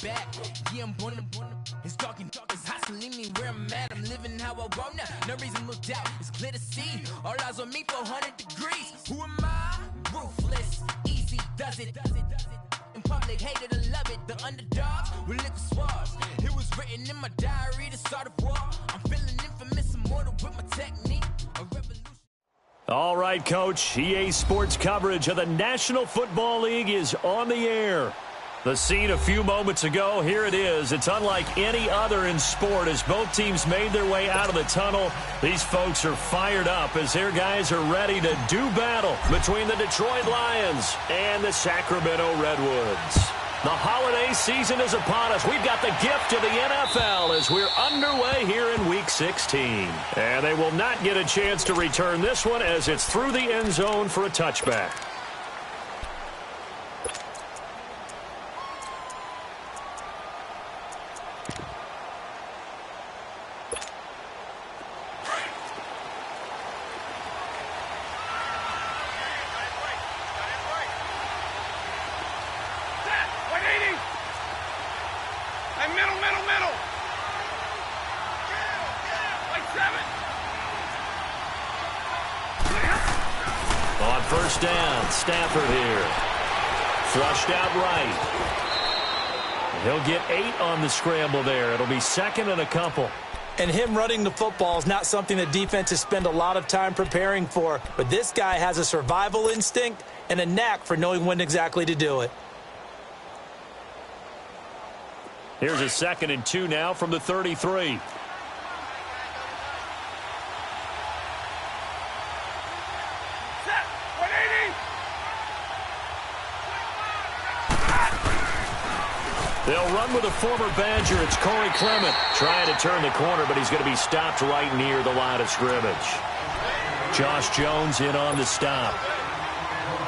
back. Yeah, I'm born to it's dark, it's hot, so leave me where I'm at. I'm living how I want now. No reason to look out, it's clear to see. All eyes on me, 400 degrees. Who am I? Ruthless, easy, does it. In public, hated to love it. The underdogs with liquor swabs. It was written in my diary to start a war. I'm feeling infamous, immortal with my technique. A revolution. All right, Coach. EA Sports coverage of the National Football League is on the air. The scene a few moments ago, here it is. It's unlike any other in sport as both teams made their way out of the tunnel. These folks are fired up as their guys are ready to do battle between the Detroit Lions and the Sacramento Redwoods. The holiday season is upon us. We've got the gift of the NFL as we're underway here in Week 16. And they will not get a chance to return this one as it's through the end zone for a touchback. First down, Stafford here. Flushed out right. He'll get 8 on the scramble there. It'll be second and a couple. And him running the football is not something that defenses spend a lot of time preparing for. But this guy has a survival instinct and a knack for knowing when exactly to do it. Here's a 2nd and 2 now from the 33. They'll run with a former Badger. It's Corey Clement trying to turn the corner, but he's going to be stopped right near the line of scrimmage. Josh Jones in on the stop.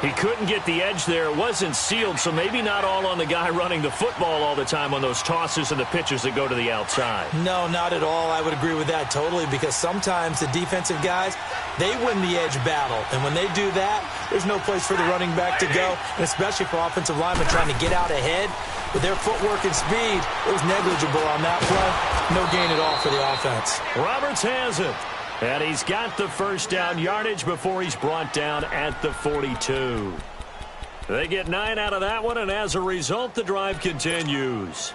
He couldn't get the edge there. It wasn't sealed, so maybe not all on the guy running the football all the time on those tosses and the pitches that go to the outside. No, not at all. I would agree with that totally because sometimes the defensive guys, they win the edge battle. And when they do that, there's no place for the running back to go, and especially for offensive linemen trying to get out ahead. With their footwork and speed, it was negligible on that play. No gain at all for the offense. Roberts has it. And he's got the first down yardage before he's brought down at the 42. They get 9 out of that one, and as a result, the drive continues.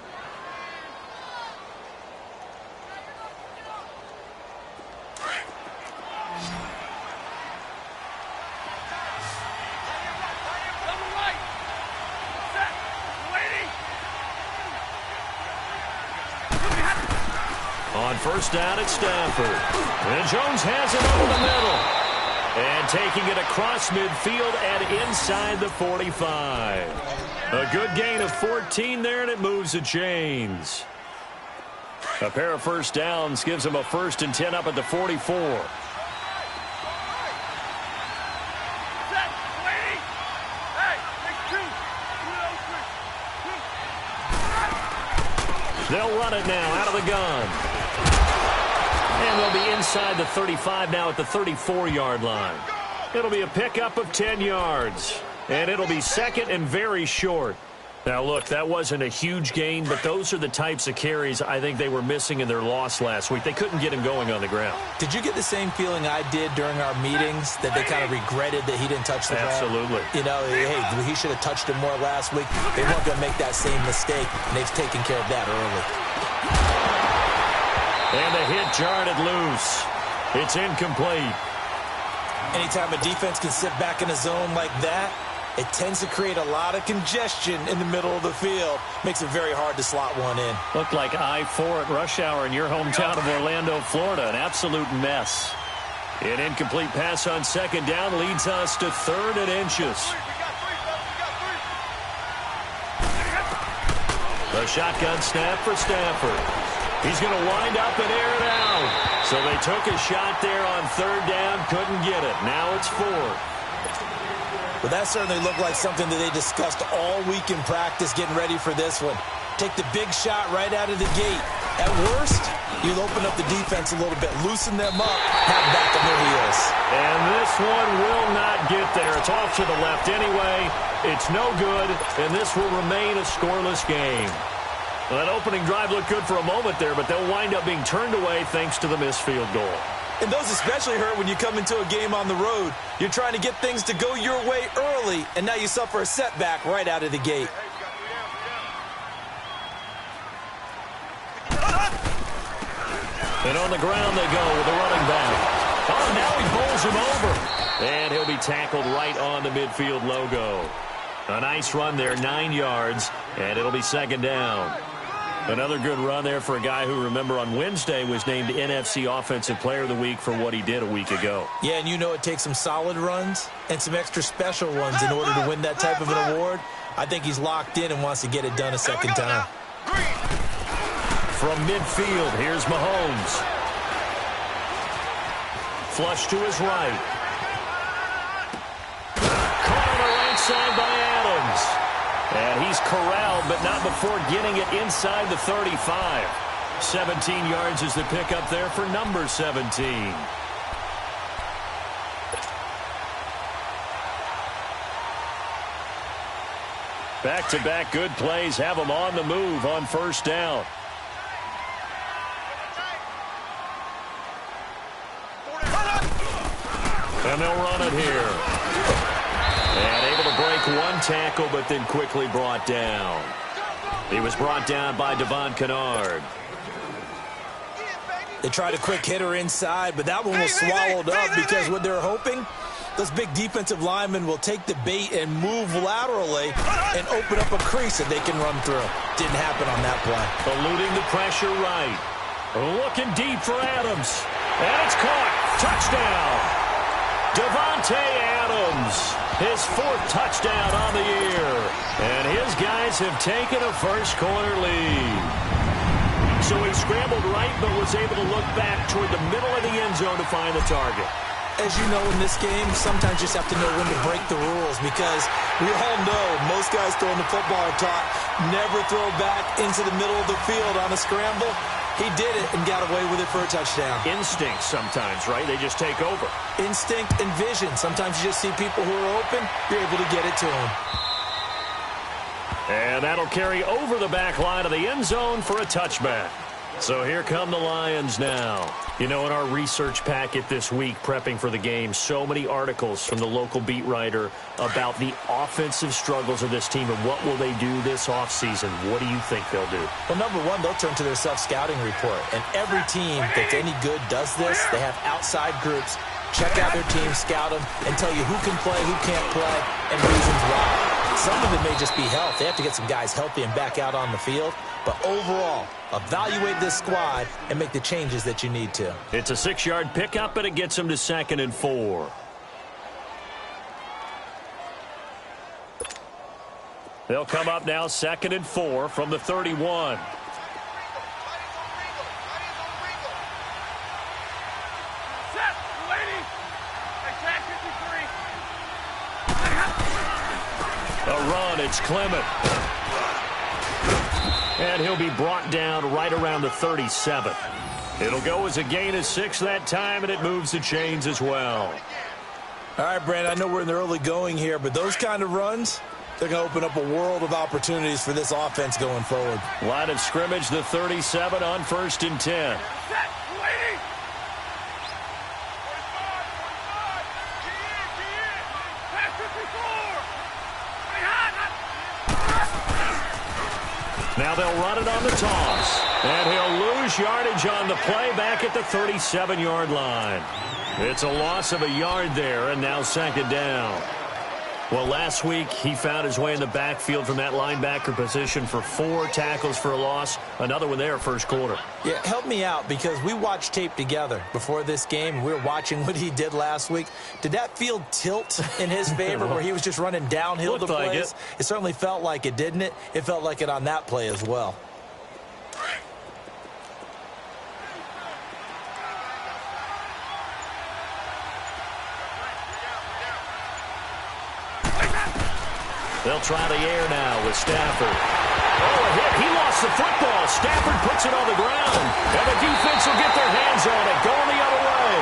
On first down, it's Stafford. And Jones has it over the middle. And taking it across midfield and inside the 45. A good gain of 14 there, and it moves the chains. A pair of first downs gives them a 1st and 10 up at the 44. They'll run it now out of the gun. And they'll be inside the 35 now at the 34-yard line. It'll be a pickup of 10 yards. And it'll be second and very short. Now, look, that wasn't a huge gain, but those are the types of carries I think they were missing in their loss last week. They couldn't get him going on the ground. Did you get the same feeling I did during our meetings, that they kind of regretted that he didn't touch the ball? Absolutely. You know, hey, he should have touched him more last week. They weren't going to make that same mistake, and they've taken care of that early. And the hit jarred it loose. It's incomplete. Anytime a defense can sit back in a zone like that, it tends to create a lot of congestion in the middle of the field. Makes it very hard to slot one in. Looked like I-4 at rush hour in your hometown of Orlando, Florida. An absolute mess. An incomplete pass on second down leads us to 3rd and inches. The shotgun snap for Stafford. He's going to wind up and air it out. So they took a shot there on 3rd down, couldn't get it. Now it's 4th. Well, that certainly looked like something that they discussed all week in practice getting ready for this one. Take the big shot right out of the gate. At worst, you'll open up the defense a little bit, loosen them up, have back on their heels. And this one will not get there. It's off to the left anyway. It's no good, and this will remain a scoreless game. Well, that opening drive looked good for a moment there, but they'll wind up being turned away thanks to the missed field goal. And those especially hurt when you come into a game on the road. You're trying to get things to go your way early, and now you suffer a setback right out of the gate. And on the ground they go with the running back. Oh, now he bowls him over. And he'll be tackled right on the midfield logo. A nice run there, 9 yards, and it'll be second down. Another good run there for a guy who, remember, on Wednesday was named NFC Offensive Player of the Week for what he did a week ago. Yeah, and you know it takes some solid runs and some extra special ones in order to win that type of an award. I think he's locked in and wants to get it done a second time. From midfield, here's Mahomes. Flush to his right. Caught on the right side by Adams. And he's corralled, but not before getting it inside the 35. 17 yards is the pickup there for number 17. Back-to-back good plays have them on the move on first down. And they'll run it here. And able to break one tackle, but then quickly brought down. He was brought down by Devon Kennard. They tried a quick hitter inside, but that one was swallowed up because what they're hoping, those big defensive linemen will take the bait and move laterally and open up a crease that they can run through. Didn't happen on that play. Eluding the pressure right. Looking deep for Adams. And it's caught. Touchdown. Devontae Adams, his 4th touchdown on the year. And his guys have taken a first quarter lead. So he scrambled right, but was able to look back toward the middle of the end zone to find the target. As you know, in this game, sometimes you just have to know when to break the rules because we all know most guys throwing the football are taught never throw back into the middle of the field on a scramble. He did it and got away with it for a touchdown. Instinct sometimes, right? They just take over. Instinct and vision. Sometimes you just see people who are open, you're able to get it to them. And that'll carry over the back line of the end zone for a touchback. So here come the Lions now. You know, in our research packet this week, prepping for the game, so many articles from the local beat writer about the offensive struggles of this team and what will they do this offseason. What do you think they'll do? Well, number one, they'll turn to their self-scouting report. And every team that's any good does this. They have outside groups. Check out their team, scout them, and tell you who can play, who can't play, and reasons why. Some of it may just be health. They have to get some guys healthy and back out on the field. But overall, evaluate this squad and make the changes that you need to. It's a 6-yard pickup, and it gets them to 2nd and 4. They'll come up now 2nd and 4 from the 31. A run, it's Clement. And he'll be brought down right around the 37. It'll go as a gain of 6 that time, and it moves the chains as well. All right, Brandon, I know we're in the early going here, but those kind of runs, they're going to open up a world of opportunities for this offense going forward. Line of scrimmage, the 37 on 1st and 10. Now they'll run it on the toss. And he'll lose yardage on the play back at the 37-yard line. It's a loss of a yard there, and now 2nd down. Well, last week he found his way in the backfield from that linebacker position for 4 tackles for a loss. Another one there, first quarter. Yeah, help me out because we watched tape together before this game. We were watching what he did last week. Did that field tilt in his favor where he was just running downhill to plays? Like it certainly felt like it, didn't it? It felt like it on that play as well. They'll try the air now with Stafford. Oh, a hit. He lost the football. Stafford puts it on the ground. And the defense will get their hands on it, going the other way.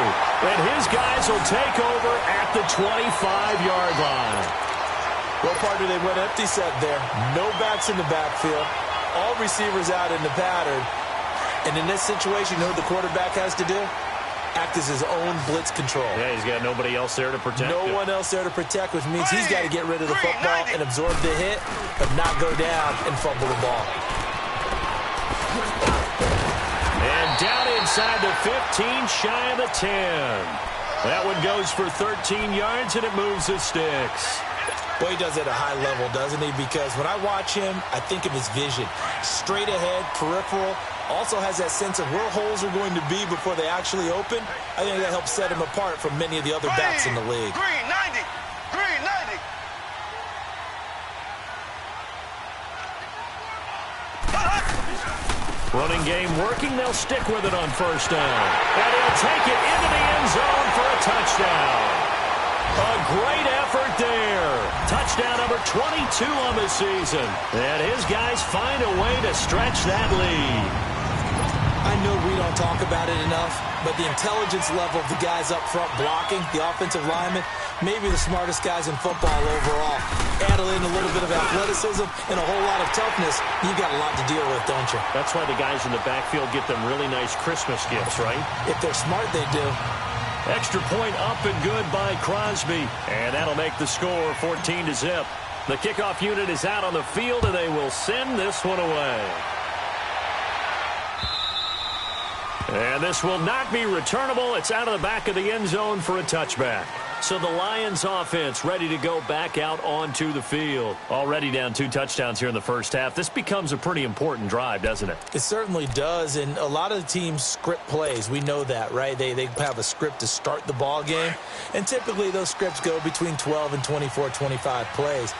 And his guys will take over at the 25-yard line. Well, partner, they went empty set there. No backs in the backfield. all receivers out in the pattern. And in this situation, you know what the quarterback has to do? Act as his own blitz control. Yeah, he's got nobody else there to protect him. No one else there to protect, which means he's got to get rid of the football and absorb the hit, but not go down and fumble the ball. And down inside the 15, shy of the 10. That one goes for 13 yards, and it moves the sticks. Well, he does it at a high level, doesn't he? Because when I watch him, I think of his vision. Straight ahead, peripheral, also has that sense of where holes are going to be before they actually open. I think that helps set him apart from many of the other backs in the league. Green 90. Green 90. Running game working. They'll stick with it on first down. And he'll take it into the end zone for a touchdown. A great effort there. Touchdown number 22 on the season. And his guys find a way to stretch that lead. I know we don't talk about it enough, but the intelligence level of the guys up front blocking, the offensive linemen, maybe the smartest guys in football overall. Add in a little bit of athleticism and a whole lot of toughness, you've got a lot to deal with, don't you? That's why the guys in the backfield get them really nice Christmas gifts, right? If they're smart, they do. Extra point up and good by Crosby. And that'll make the score 14-0. The kickoff unit is out on the field, and they will send this one away. And this will not be returnable. It's out of the back of the end zone for a touchback. So the Lions offense ready to go back out onto the field. Already down 2 touchdowns here in the first half. This becomes a pretty important drive, doesn't it? It certainly does, and a lot of the teams script plays. We know that, right? They have a script to start the ball game, and typically those scripts go between 12 and 24, 25 plays.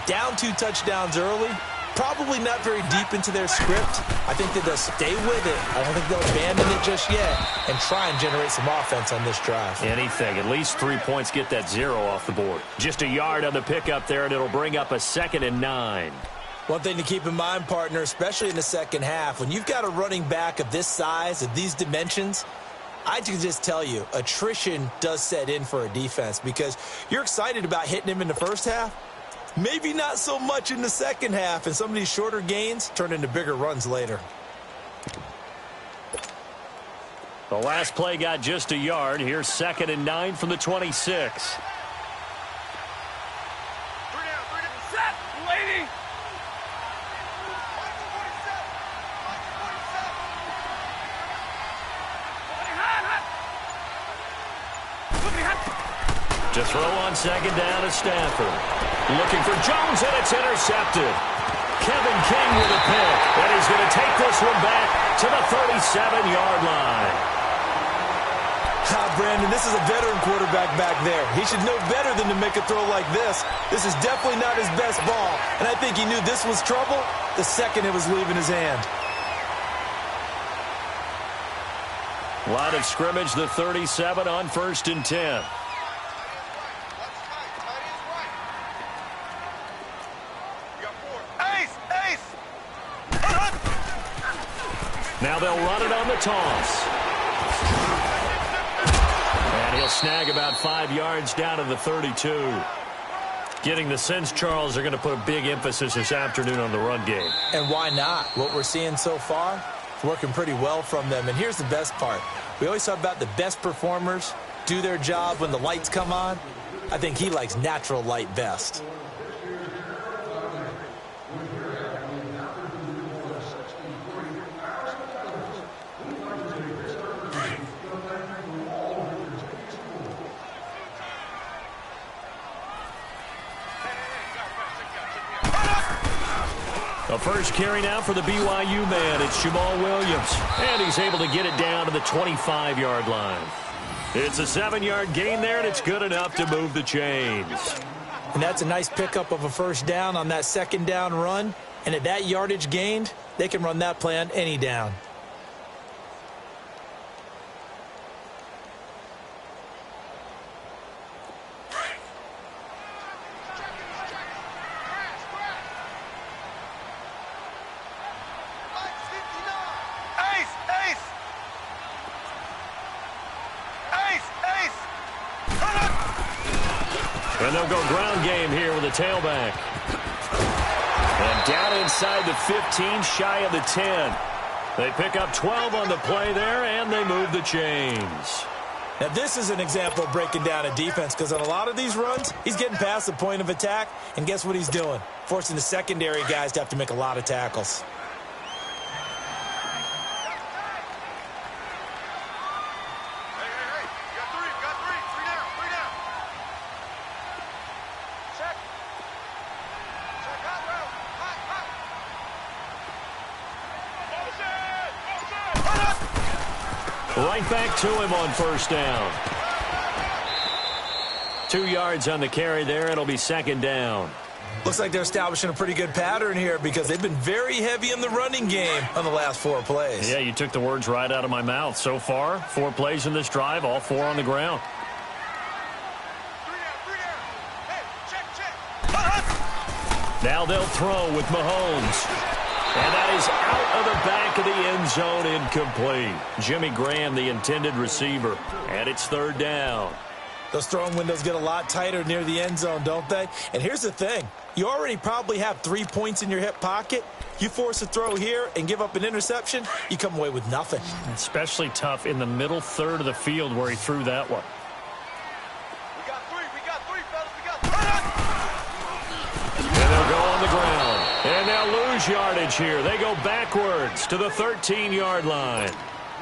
Down 2 touchdowns early, probably not very deep into their script. I think that they'll stay with it. I don't think they'll abandon it just yet and try and generate some offense on this drive. Anything. At least 3 points, get that 0 off the board. Just a yard on the pickup there, and it'll bring up a 2nd and 9. One thing to keep in mind, partner, especially in the second half, when you've got a running back of this size, of these dimensions, I can just tell you, attrition does set in for a defense because you're excited about hitting him in the first half. Maybe not so much in the second half, and some of these shorter gains turn into bigger runs later. The last play got just a yard. Here's 2nd and 9 from the 26. Set, lady. To throw on 2nd down to Stafford. Looking for Jones, and it's intercepted. Kevin King with a pick, and he's going to take this one back to the 37-yard line. Brandon, this is a veteran quarterback back there. He should know better than to make a throw like this. This is definitely not his best ball, and I think he knew this was trouble the second it was leaving his hand. Line of scrimmage, the 37 on 1st and 10. Now they'll run it on the toss. And he'll snag about 5 yards down to the 32. Getting the sense, Charles, they're going to put a big emphasis this afternoon on the run game. And why not? What we're seeing so far, it's working pretty well from them. And here's the best part. We always talk about the best performers do their job when the lights come on. I think he likes natural light best. The first carry now for the BYU man. It's Jamal Williams. And he's able to get it down to the 25-yard line. It's a 7-yard gain there, and it's good enough to move the chains. And that's a nice pickup of a first down on that 2nd down run. And at that yardage gained, they can run that play on any down. And they'll go ground game here with a tailback. And Down inside the 15, shy of the 10. They pick up 12 on the play there, and they move the chains. Now, this is an example of breaking down a defense, because on a lot of these runs, he's getting past the point of attack, and guess what he's doing? Forcing the secondary guys to have to make a lot of tackles. Right back to him on first down. 2 yards on the carry there. It'll be second down. Looks like they're establishing a pretty good pattern here because they've been very heavy in the running game on the last 4 plays. Yeah, you took the words right out of my mouth. So far, 4 plays in this drive, all 4 on the ground. Now they'll throw with Mahomes. And that is out of the back of the end zone, incomplete. Jimmy Graham, the intended receiver. And it's third down. Those throwing windows get a lot tighter near the end zone, don't they? And here's the thing. You already probably have 3 points in your hip pocket. You force a throw here and give up an interception, you come away with nothing. Especially tough in the middle third of the field where he threw that one. We got three, fellas. We got 3. And they'll go on the ground. And they'll lose yardage here. They go backwards to the 13-yard line.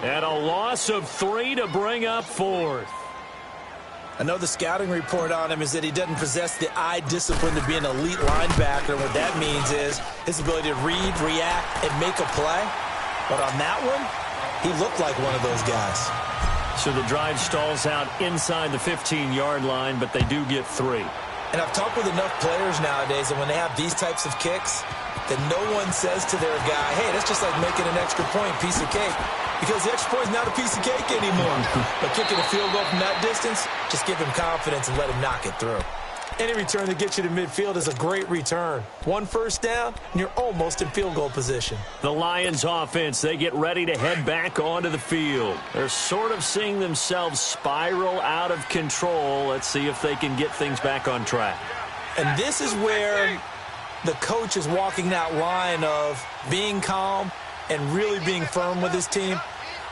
And a loss of 3 to bring up 4th. I know the scouting report on him is that he doesn't possess the eye discipline to be an elite linebacker. What that means is his ability to read, react, and make a play. But on that one, he looked like one of those guys. So the drive stalls out inside the 15-yard line, but they do get 3. And I've talked with enough players nowadays that when they have these types of kicks, that no one says to their guy, hey, that's just like making an extra point, piece of cake. Because the extra point is not a piece of cake anymore. But kicking a field goal from that distance, just give him confidence and let him knock it through. Any return that gets you to midfield is a great return. 1 first down, and you're almost in field goal position. The Lions offense, they get ready to head back onto the field. They're sort of seeing themselves spiral out of control. Let's see if they can get things back on track. And this is where the coach is walking that line of being calm and really being firm with his team.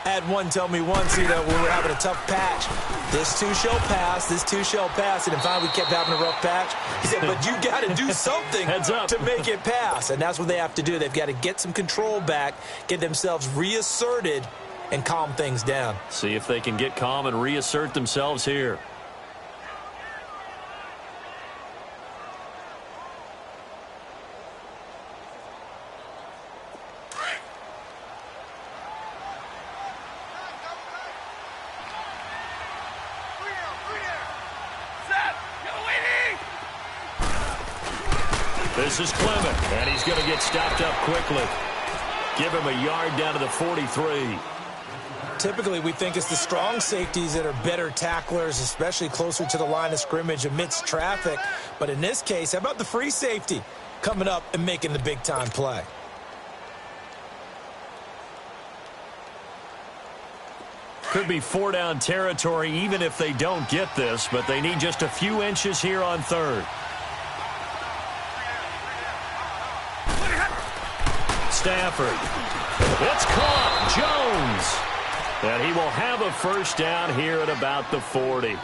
I had one tell me once, when we were having a tough patch, this too shall pass, this too shall pass. And finally we kept having a rough patch. He said, but you got to do something to make it pass. And that's what they have to do. They've got to get some control back, get themselves reasserted, and calm things down. See if they can get calm and reassert themselves here. This is Clement, and he's going to get stopped up quickly. Give him a yard down to the 43. Typically, we think it's the strong safeties that are better tacklers, especially closer to the line of scrimmage amidst traffic. But in this case, how about the free safety coming up and making the big-time play? Could be 4-down territory even if they don't get this, but they need just a few inches here on third. Stafford. It's caught. Jones. And he will have a first down here at about the 40.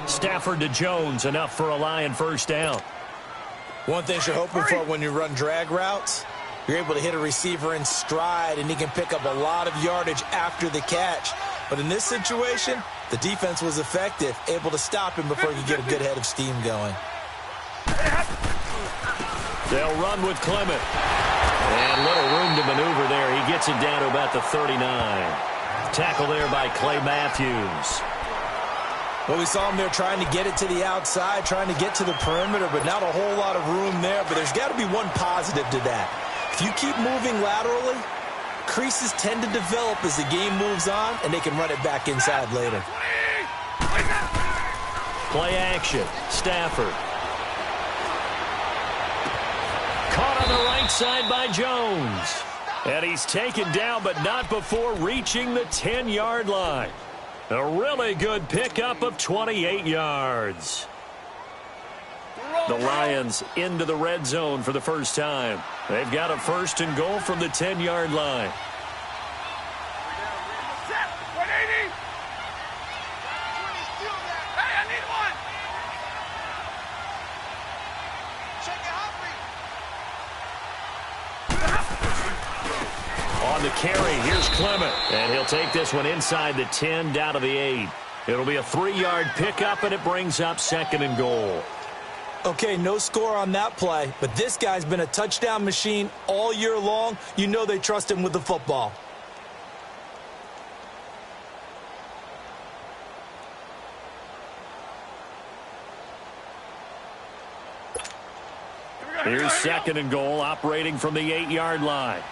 Stafford to Jones, enough for a Lion first down. One thing you're hoping for when you run drag routes, you're able to hit a receiver in stride, and he can pick up a lot of yardage after the catch. But in this situation, the defense was effective, able to stop him before he could get a good head of steam going. They'll run with Clement. And little room to maneuver there. He gets it down to about the 39. Tackle there by Clay Matthews. Well, we saw him there trying to get it to the outside, trying to get to the perimeter, but not a whole lot of room there. But there's got to be one positive to that. If you keep moving laterally, creases tend to develop as the game moves on, and they can run it back inside later. Play action. Stafford. Caught on the right side by Jones. And he's taken down, but not before reaching the 10-yard line. A really good pickup of 28 yards. The Lions into the red zone for the first time. They've got a 1st and goal from the 10-yard line. Hey, I need one. Check it, Humphrey. On the carry, here's Clement. And he'll take this one inside the 10, down to the 8. It'll be a 3-yard pickup, and it brings up 2nd and goal. Okay, no score on that play, but this guy's been a touchdown machine all year long. You know they trust him with the football. Here's 2nd and goal, operating from the 8-yard line.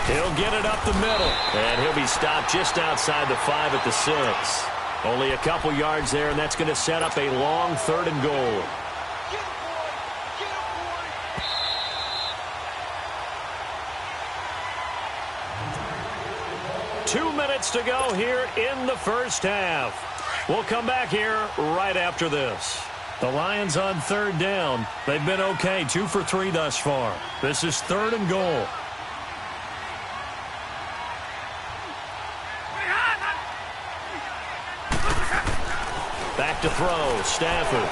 He'll get it up the middle, and he'll be stopped just outside the 5 at the 6. Only a couple yards there, and that's going to set up a long 3rd and goal. Get him, boy. Get him, boy. 2 minutes to go here in the first half. We'll come back here right after this. The Lions on 3rd down. They've been okay, 2 for 3 thus far. This is 3rd and goal. Back to throw, Stafford.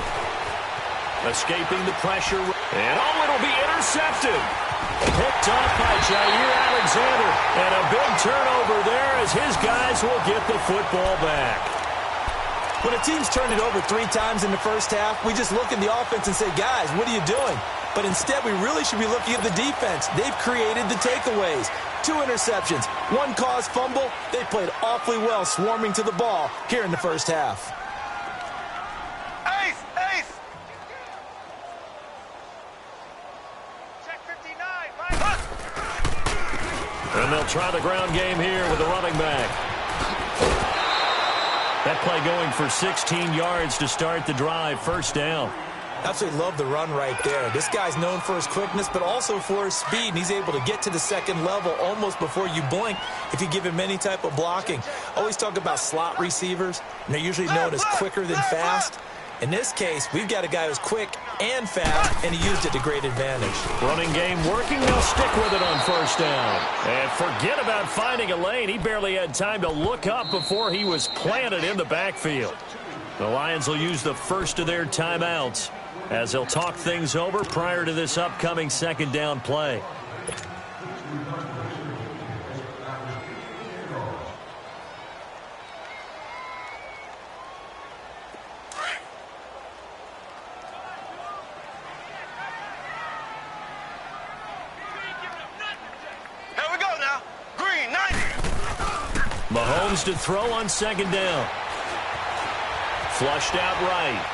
Escaping the pressure, and it'll be intercepted. Picked off by Jair Alexander, and a big turnover there as his guys will get the football back. When a team's turned it over 3 times in the first half, we just look at the offense and say, guys, what are you doing? But instead, we really should be looking at the defense. They've created the takeaways. 2 interceptions, 1 caused fumble. They played awfully well swarming to the ball here in the first half. Ace! Ace! Check 59. Right. And they'll try the ground game here with the running back. That play going for 16 yards to start the drive, 1st down. Absolutely love the run right there. This guy's known for his quickness, but also for his speed, and he's able to get to the 2nd level almost before you blink if you give him any type of blocking. Always talk about slot receivers, and they're usually known as quicker than fast. In this case, we've got a guy who's quick and fast, and he used it to great advantage. Running game working. They'll stick with it on 1st down. And forget about finding a lane. He barely had time to look up before he was planted in the backfield. The Lions will use the first of their timeouts as they'll talk things over prior to this upcoming 2nd down play. Mahomes to throw on 2nd down. Flushed out right.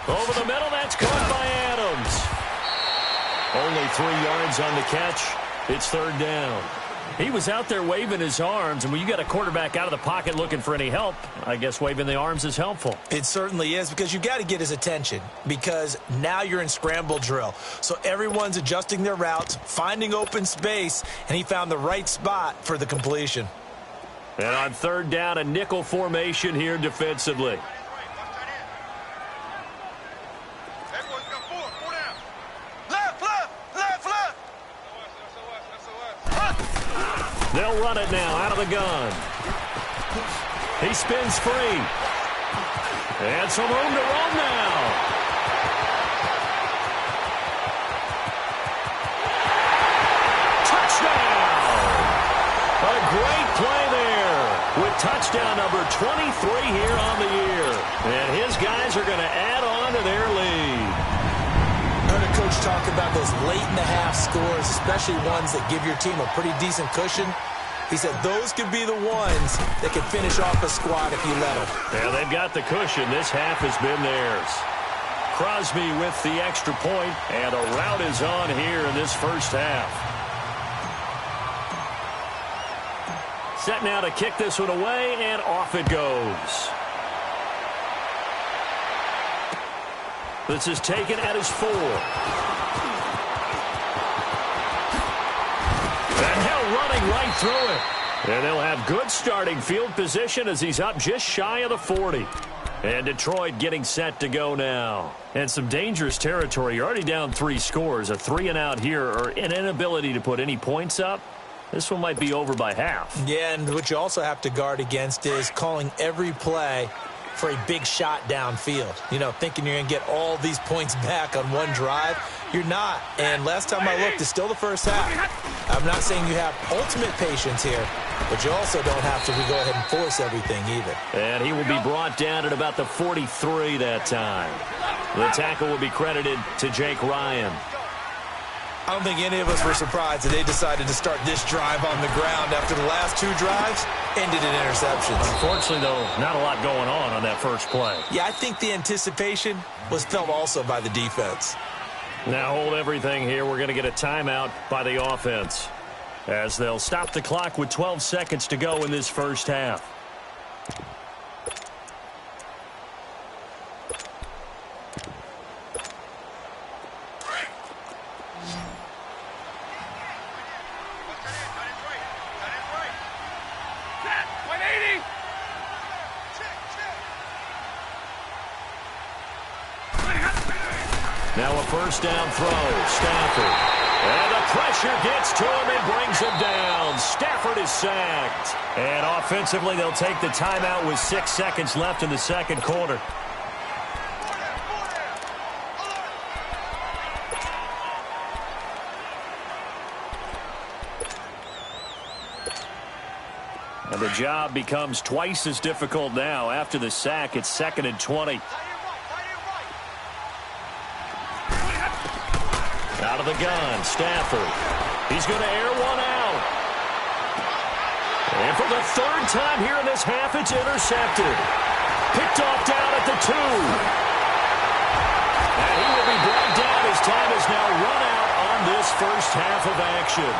Over the middle, that's caught by Adams. Only 3 yards on the catch. It's 3rd down. He was out there waving his arms, and when you got a quarterback out of the pocket looking for any help, I guess waving the arms is helpful. It certainly is, because you've got to get his attention, because now you're in scramble drill. So everyone's adjusting their routes, finding open space, and he found the right spot for the completion. And on 3rd down, a nickel formation here defensively. They'll run it now out of the gun. He spins free. And some room to roam now. Touchdown! A great play there with touchdown number 23 here on the year. And his guys are going to add on to their lead. I heard a coach talk about those late-in-the-half scores, especially ones that give your team a pretty decent cushion. He said those could be the ones that can finish off a squad if you let them. Yeah, they've got the cushion. This half has been theirs. Crosby with the extra point, and a rout is on here in this first half. Set now to kick this one away, and off it goes. This is taken at his 4. And Hill running right through it. And they'll have good starting field position as he's up just shy of the 40. And Detroit getting set to go now. And some dangerous territory. You're already down 3 scores. A 3-and-out here or an inability to put any points up. This one might be over by half. Yeah, and what you also have to guard against is calling every play for a big shot downfield. You know, thinking you're going to get all these points back on one drive. You're not. And last time I looked, it's still the first half. I'm not saying you have ultimate patience here, but you also don't have to go ahead and force everything either. And he will be brought down at about the 43 that time. The tackle will be credited to Jake Ryan. I don't think any of us were surprised that they decided to start this drive on the ground after the last 2 drives ended in interceptions. Unfortunately, though, not a lot going on that first play. Yeah, I think the anticipation was felt also by the defense. Now hold everything here. We're going to get a timeout by the offense as they'll stop the clock with 12 seconds to go in this first half. Now a first down throw, Stafford. And the pressure gets to him and brings him down. Stafford is sacked. And offensively, they'll take the timeout with 6 seconds left in the second quarter. And the job becomes twice as difficult now. After the sack, it's 2nd and 20. Out of the gun, Stafford. He's going to air one out. And for the 3rd time here in this half, it's intercepted. Picked off down at the 2. And he will be brought down. His time is now run out on this first half of action.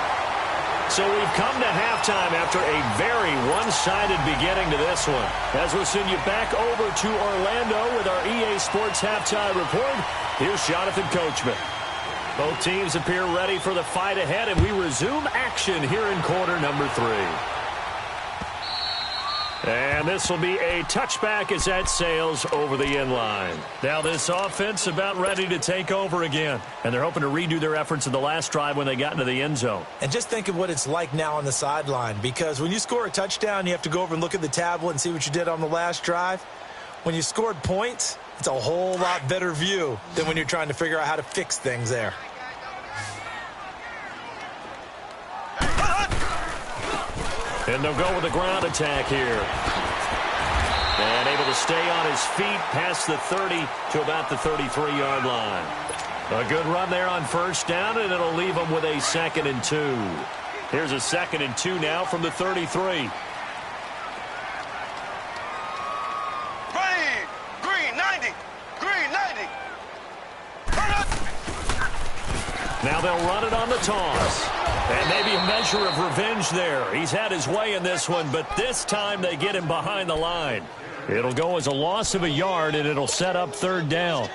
So we've come to halftime after a very one-sided beginning to this one. As we'll send you back over to Orlando with our EA Sports Halftime Report, here's Jonathan Coachman. Both teams appear ready for the fight ahead, and we resume action here in quarter number 3. And this will be a touchback as that sails over the inline. Now this offense about ready to take over again, and they're hoping to redo their efforts in the last drive when they got into the end zone. And just think of what it's like now on the sideline, because when you score a touchdown, you have to go over and look at the tablet and see what you did on the last drive. When you scored points, it's a whole lot better view than when you're trying to figure out how to fix things there. And they'll go with the ground attack here. And able to stay on his feet past the 30 to about the 33-yard line. A good run there on first down, and it'll leave them with a 2nd and 2. Here's a 2nd and 2 now from the 33. Now they'll run it on the toss. And maybe a measure of revenge there. He's had his way in this one, but this time they get him behind the line. It'll go as a loss of a yard, and it'll set up 3rd down.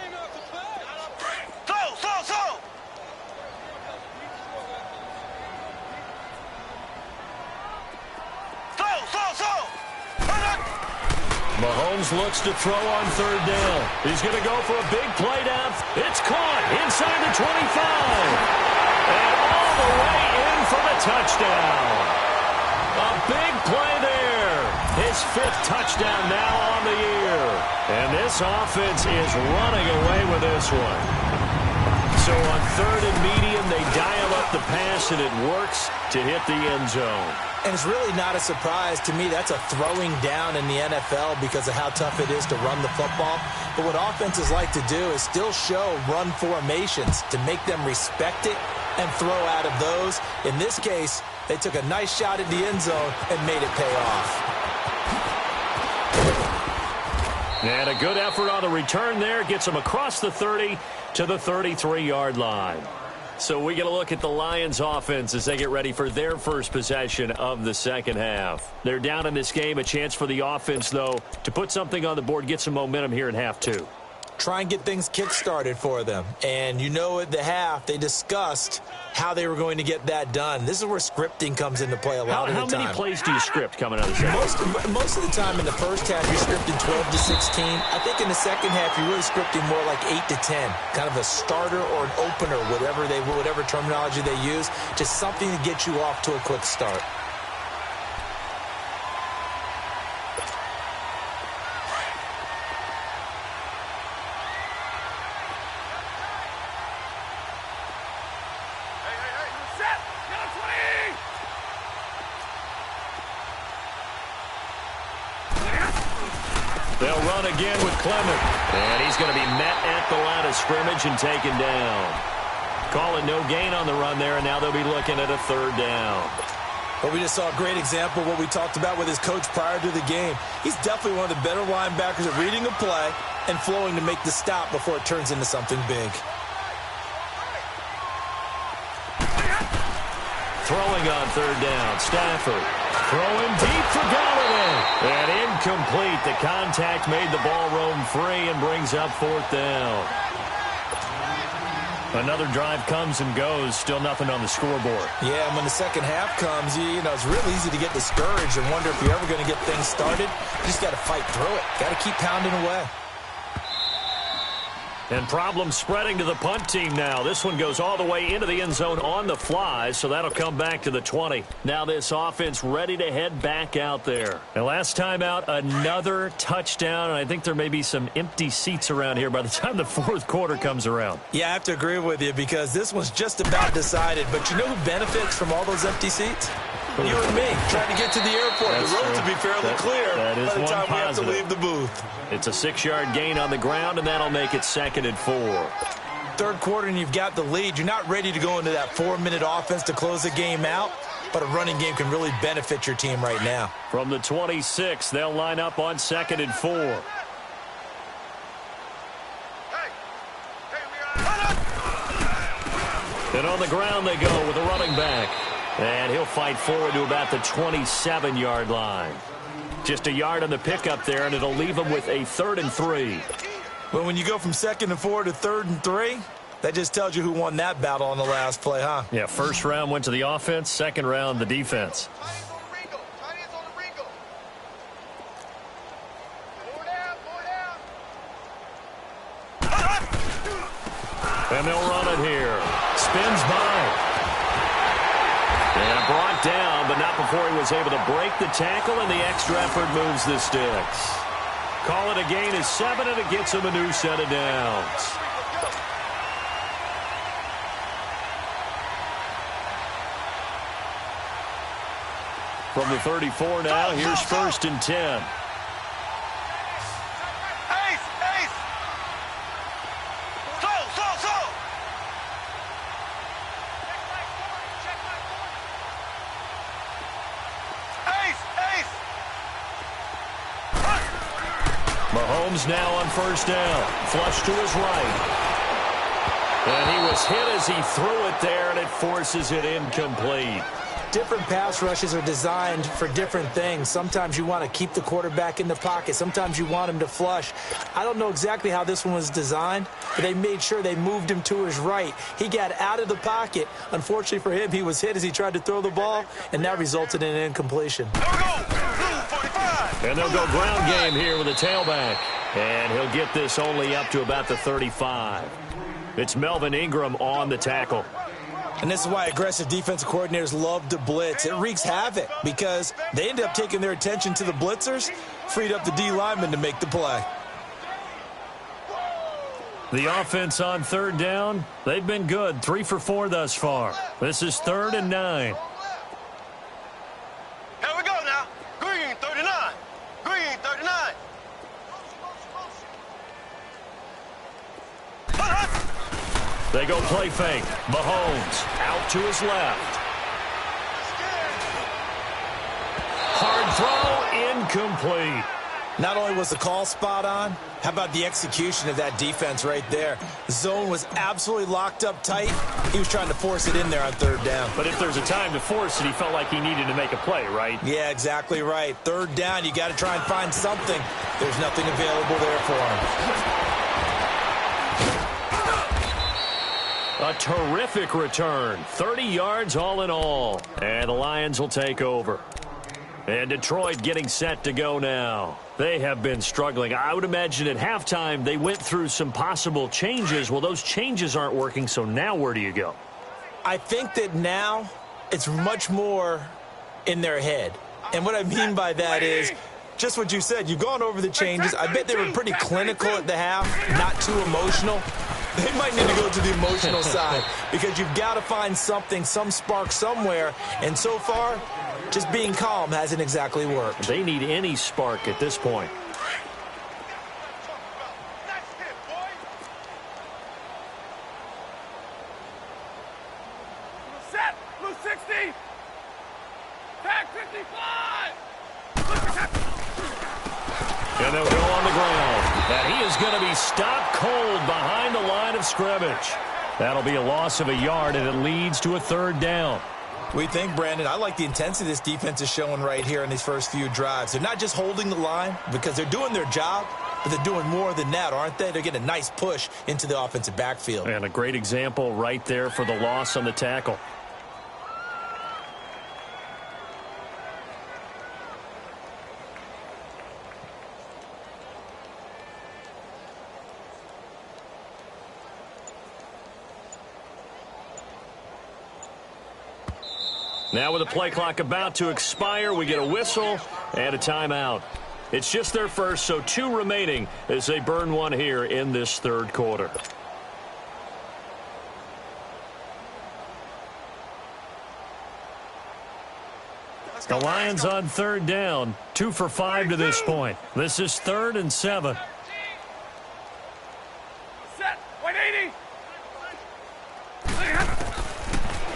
Mahomes looks to throw on 3rd down. He's going to go for a big play down. It's caught inside the 25. And all the way in for the touchdown. A big play there. His 5th touchdown now on the year. And this offense is running away with this one. So on 3rd and medium, they dial up the pass, and it works to hit the end zone. And it's really not a surprise to me. That's a throwing down in the NFL because of how tough it is to run the football. But what offenses like to do is still show run formations to make them respect it and throw out of those. In this case, they took a nice shot at the end zone and made it pay off. And a good effort on the return there gets them across the 30 to the 33-yard line. So we get a look at the Lions offense as they get ready for their first possession of the second half. They're down in this game. A chance for the offense, though, to put something on the board, get some momentum here in half 2. try and get things kick-started for them. And you know at the half, they discussed how they were going to get that done. This is where scripting comes into play a lot of the time. How many plays do you script coming out of the second? Most of the time in the first half, you're scripting 12 to 16. I think in the second half, you're really scripting more like 8 to 10. Kind of a starter or an opener, whatever terminology they use. Just something to get you off to a quick start. They'll run again with Clement. And he's going to be met at the line of scrimmage and taken down. Call it no gain on the run there, and now they'll be looking at a third down. Well, we just saw a great example of what we talked about with his coach prior to the game. He's definitely one of the better linebackers at reading a play and flowing to make the stop before it turns into something big. Throwing on third down, Stafford. Throwing deep for Galladay. And incomplete. The contact made the ball roam free and brings up fourth down. Another drive comes and goes. Still nothing on the scoreboard. Yeah, and when the second half comes, you know, it's real easy to get discouraged and wonder if you're ever going to get things started. You just got to fight through it. Got to keep pounding away. And problems spreading to the punt team now. This one goes all the way into the end zone on the fly, so that'll come back to the 20. Now this offense ready to head back out there. And last time out, another touchdown, and I think there may be some empty seats around here by the time the fourth quarter comes around. Yeah, I have to agree with you because this one's just about decided. But you know who benefits from all those empty seats? You and me, trying to get to the airport. That's the road true. to be fairly clear that is by the time one we have to positive. leave the booth. It's a 6-yard gain on the ground, and that'll make it 2nd and 4. Third quarter, and you've got the lead. You're not ready to go into that 4-minute offense to close the game out, but a running game can really benefit your team right now. From the 26, they'll line up on 2nd and 4. And on the ground they go with a running back. And he'll fight forward to about the 27-yard line. Just a yard on the pickup there, and it'll leave him with a 3rd and 3. Well, when you go from 2nd and 4 to 3rd and 3, that just tells you who won that battle on the last play, huh? Yeah, first round went to the offense, second round the defense. And they'll run it here. Spins by. And brought down, but not before he was able to break the tackle, and the extra effort moves the sticks. Call it a gain of 7, and it gets him a new set of downs. From the 34 now, here's 1st and 10. Mahomes now on 1st down. Flush to his right. And he was hit as he threw it there, and it forces it incomplete. Different pass rushes are designed for different things. Sometimes you want to keep the quarterback in the pocket. Sometimes you want him to flush. I don't know exactly how this one was designed, but they made sure they moved him to his right. He got out of the pocket. Unfortunately for him, he was hit as he tried to throw the ball, and that resulted in an incompletion. And they'll go ground game here with a tailback. And he'll get this only up to about the 35. It's Melvin Ingram on the tackle. And this is why aggressive defensive coordinators love to blitz. It wreaks havoc because they end up taking their attention to the blitzers, freed up the D lineman to make the play. The offense on 3rd down, they've been good. 3 for 4 thus far. This is 3rd and 9. Here we go now. Green 39. Green 39. They go play fake. Mahomes out to his left. Hard throw, incomplete. Not only was the call spot on, how about the execution of that defense right there? The zone was absolutely locked up tight. He was trying to force it in there on 3rd down. But if there's a time to force it, he felt like he needed to make a play, right? Yeah, exactly right. 3rd down, you got to try and find something. There's nothing available there for him. A terrific return. 30 yards all in all. And the Lions will take over. And Detroit getting set to go now. They have been struggling. I would imagine at halftime they went through some possible changes. Well, those changes aren't working, so now where do you go? I think that now it's much more in their head. And what I mean by that is just what you said. You've gone over the changes. I bet they were pretty clinical at the half, not too emotional. They might need to go to the emotional side because you've got to find something, some spark somewhere. And so far, just being calm hasn't exactly worked. They need any spark at this point. Set, blue 60, tag 55. And they'll go on the ground. And he is going to be stopped cold behind the line of scrimmage. That'll be a loss of a yard, and it leads to a third down. We think, Brandon, I like the intensity this defense is showing right here in these first few drives. They're not just holding the line because they're doing their job, but they're doing more than that, aren't they? They're getting a nice push into the offensive backfield. And a great example right there for the loss on the tackle. Now with the play clock about to expire, we get a whistle and a timeout. It's just their first, so 2 remaining as they burn one here in this third quarter. The Lions on third down, 2 for 5 to this point. This is 3rd and 7. Set, 180.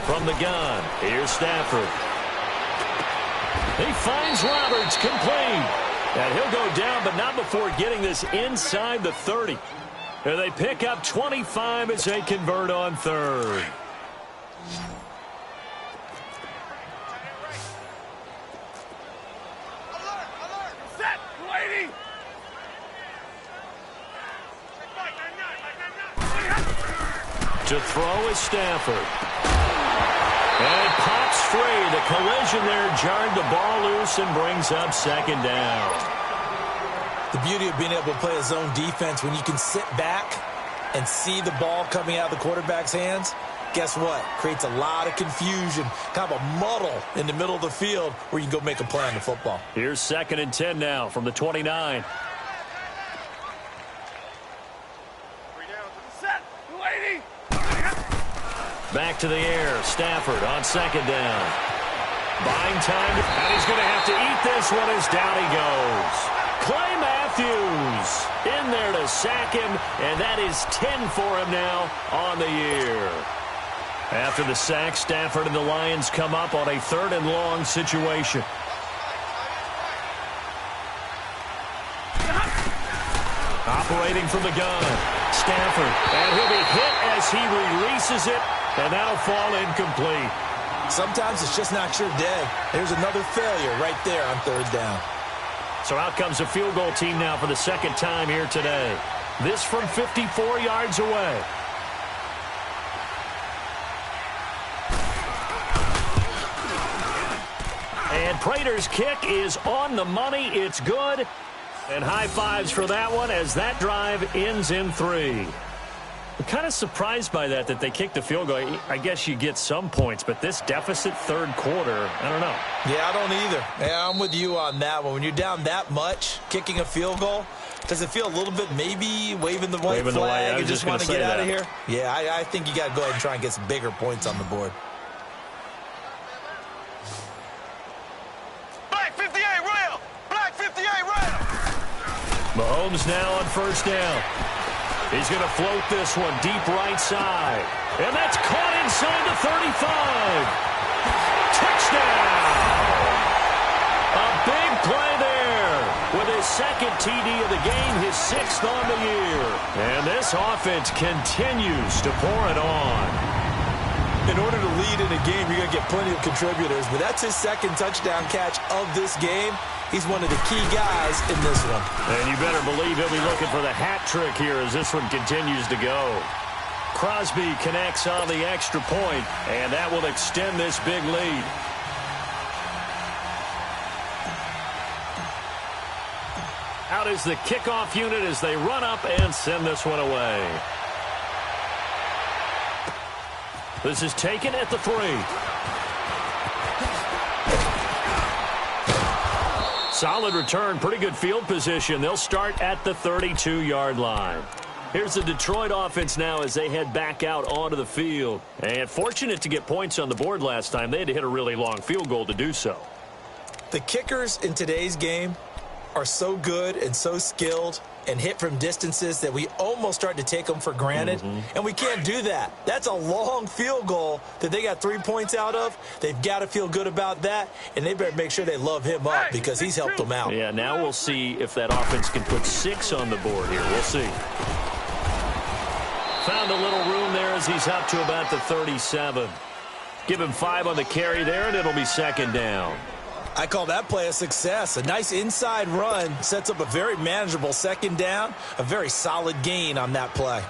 From the gun, here's Stafford. He finds Roberts, complete. And he'll go down, but not before getting this inside the 30. And they pick up 25 as they convert on third. Set, 280. To throw is Stafford. And it pops free. The collision there jarred the ball loose and brings up second down. The beauty of being able to play a zone defense when you can sit back and see the ball coming out of the quarterback's hands, guess what? Creates a lot of confusion, kind of a muddle in the middle of the field where you can go make a play on the football. Here's 2nd and 10 now from the 29. Set, 280. Back to the air. Stafford on 2nd down. Buying time, and he's going to have to eat this one as down he goes. Clay Matthews in there to sack him, and that is 10 for him now on the year. After the sack, Stafford and the Lions come up on a 3rd and long situation. Operating from the gun, Stafford, and he'll be hit as he releases it, and that'll fall incomplete. Sometimes it's just not your day. There's another failure right there on 3rd down. So out comes a field goal team now for the 2nd time here today. This from 54 yards away. And Prater's kick is on the money. It's good. And high fives for that one as that drive ends in 3. I'm kind of surprised by that they kicked the field goal. I guess you get some points, but this deficit 3rd quarter, I don't know. Yeah, I don't either. Yeah, I'm with you on that one. When you're down that much, kicking a field goal, does it feel a little bit maybe waving the white flag and just want to get out of here? Yeah, I think you got to go ahead and try and get some bigger points on the board. Black 58 rail! Black 58 rail! Mahomes now on 1st down. He's going to float this one deep right side. And that's caught inside the 35. Touchdown! A big play there with his 2nd TD of the game, his 6th on the year. And this offense continues to pour it on. In order to lead in a game, you're going to get plenty of contributors, but that's his 2nd touchdown catch of this game. He's one of the key guys in this one. And you better believe he'll be looking for the hat trick here as this one continues to go. Crosby connects on the extra point, and that will extend this big lead. Out is the kickoff unit as they run up and send this one away. This is taken at the 3. Solid return, pretty good field position. They'll start at the 32-yard line. Here's the Detroit offense now as they head back out onto the field. And fortunate to get points on the board last time. They had to hit a really long field goal to do so. The kickers in today's game are so good and so skilled and hit from distances that we almost start to take them for granted. And we can't do that. That's a long field goal that they got 3 points out of. They've got to feel good about that, and they better make sure they love him up because he's helped them out. Yeah, now we'll see if that offense can put 6 on the board here. We'll see. Found a little room there as he's up to about the 37. Give him 5 on the carry there, and it'll be second down. I call that play a success. A nice inside run sets up a very manageable second down, a very solid gain on that play.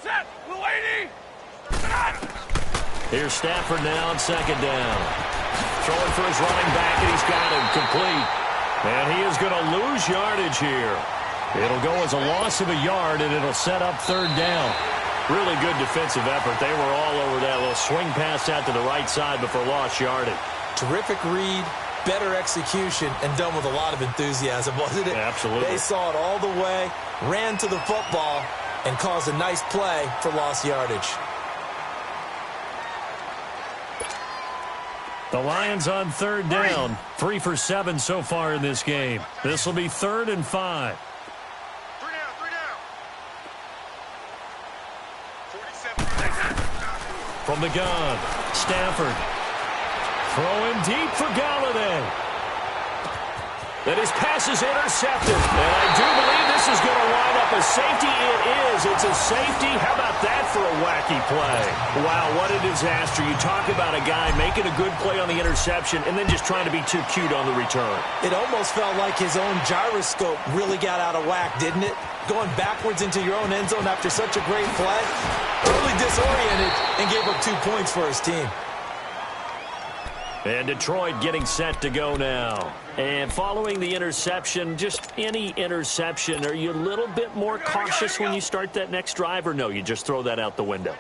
Set. Blue 80. Here's Stafford now on second down. Throwing for his running back, and he's got him complete. And he is going to lose yardage here. It'll go as a loss of a yard, and it'll set up third down. Really good defensive effort. They were all over that little swing pass out to the right side before lost yardage. Terrific read, better execution, and done with a lot of enthusiasm, wasn't it? Absolutely. They saw it all the way, ran to the football, and caused a nice play for lost yardage. The Lions on third down. 3 for 7 so far in this game. This will be 3rd and 5. From the gun, Stafford. Throwing deep for Galladay. That his pass is intercepted. And I do believe this is going to wind up a safety. It is. It's a safety. How about that for a wacky play? Wow, what a disaster. You talk about a guy making a good play on the interception and then just trying to be too cute on the return. It almost felt like his own gyroscope really got out of whack, didn't it? Going backwards into your own end zone after such a great play. Early disoriented and gave up 2 points for his team. And Detroit getting set to go now. And following the interception, just any interception, are you a little bit more cautious when you start that next drive, or no, you just throw that out the window?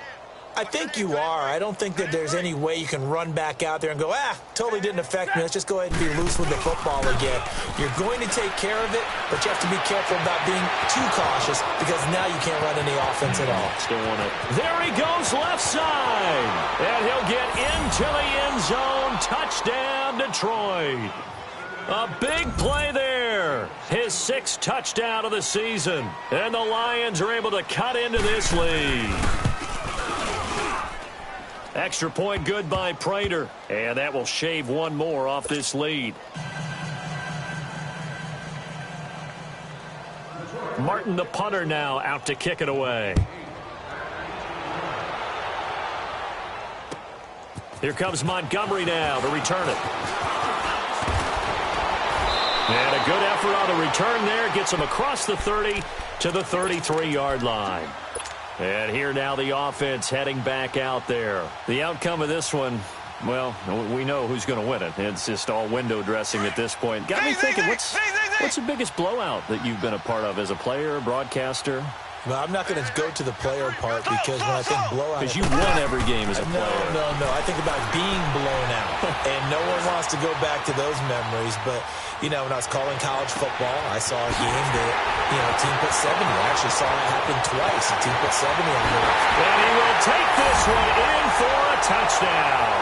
I think you are. I don't think that there's any way you can run back out there and go, totally didn't affect me. Let's just go ahead and be loose with the football again. You're going to take care of it, but you have to be careful about being too cautious because now you can't run any offense at all. Still want it. There he goes left side. And he'll get into the end zone. Touchdown, Detroit. A big play there. His 6th touchdown of the season. And the Lions are able to cut into this lead. Extra point good by Prater. And that will shave one more off this lead. Martin, the punter, now out to kick it away. Here comes Montgomery now to return it. And a good effort on the return there. Gets him across the 30 to the 33-yard line. And here now the offense heading back out there. The outcome of this one, well, we know who's going to win it. It's just all window dressing at this point. Got me thinking, what's the biggest blowout that you've been a part of as a player, broadcaster? No, I'm not going to go to the player part because when I think blowout... Because you won every game as a player. No. I think about being blown out. And no one wants to go back to those memories. But, you know, when I was calling college football, I saw a game that, you know, a team put 70. I actually saw it happen twice. A team put 70 on the board. And he will take this one in for a touchdown.